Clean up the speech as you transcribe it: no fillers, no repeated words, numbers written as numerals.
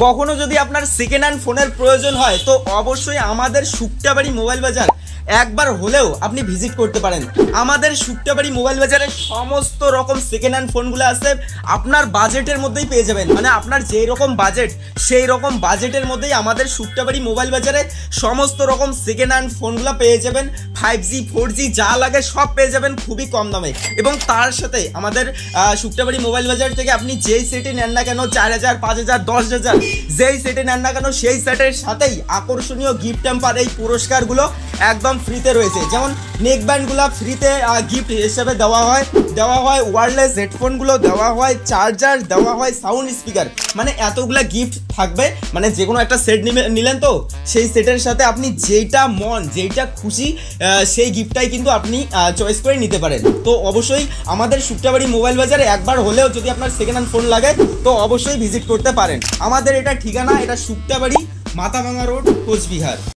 কখনো যদি আপনার সেকেন্ড হ্যান্ড ফোনের প্রয়োজন হয় তো অবশ্যই আমাদের শুক্তাবাড়ি মোবাইল বাজার একবার হলেও আপনি ভিজিট করতে পারেন। আমাদের শুক্তাবাড়ি মোবাইল বাজারে সমস্ত রকম সেকেন্ড হ্যান্ড ফোনগুলো আছে, আপনার বাজেটের মধ্যেই পেয়ে যাবেন। মানে আপনার যেই রকম বাজেট সেই রকম বাজেটের মধ্যেই আমাদের শুক্তাবাড়ি মোবাইল বাজারে সমস্ত রকম সেকেন্ড হ্যান্ড ফোনগুলো পেয়ে যাবেন। 5G 4G যা লাগে সব পেয়ে যাবেন খুবই কম দামে। এবং তার সাথে আমাদের শুক্তাবাড়ি মোবাইল বাজার থেকে আপনি যেই সেটে নেন না কেন, 4000 5000 10,000 যেই সেটে নেন না কেন সেই সেটের সাথেই আকর্ষণীয় গিফট হ্যাম্পার এই পুরস্কারগুলো একদম ফ্রিতে রয়েছে। যেমন নেক ব্যান্ডগুলো ফ্রিতে গিফট হিসেবে দেওয়া হয়, ওয়্যারলেস হেডফোনগুলো দেওয়া হয়, চার্জার দেওয়া হয়, সাউন্ড স্পিকার, মানে এতগুলা গিফট থাকবে। মানে যে কোনো একটা সেট নিলেন তো সেই সেটের সাথে আপনি যেইটা খুশি সেই গিফটটাই কিন্তু আপনি চয়েস করে নিতে পারেন। তো অবশ্যই আমাদের শুক্তাবাড়ি মোবাইল বাজারে একবার হলেও যদি আপনার সেকেন্ড হ্যান্ড ফোন লাগে তো অবশ্যই ভিজিট করতে পারেন। আমাদের এটা ঠিকানা, এটা শুক্তাবাড়ি মাথাভাঙা রোড, কোচবিহার।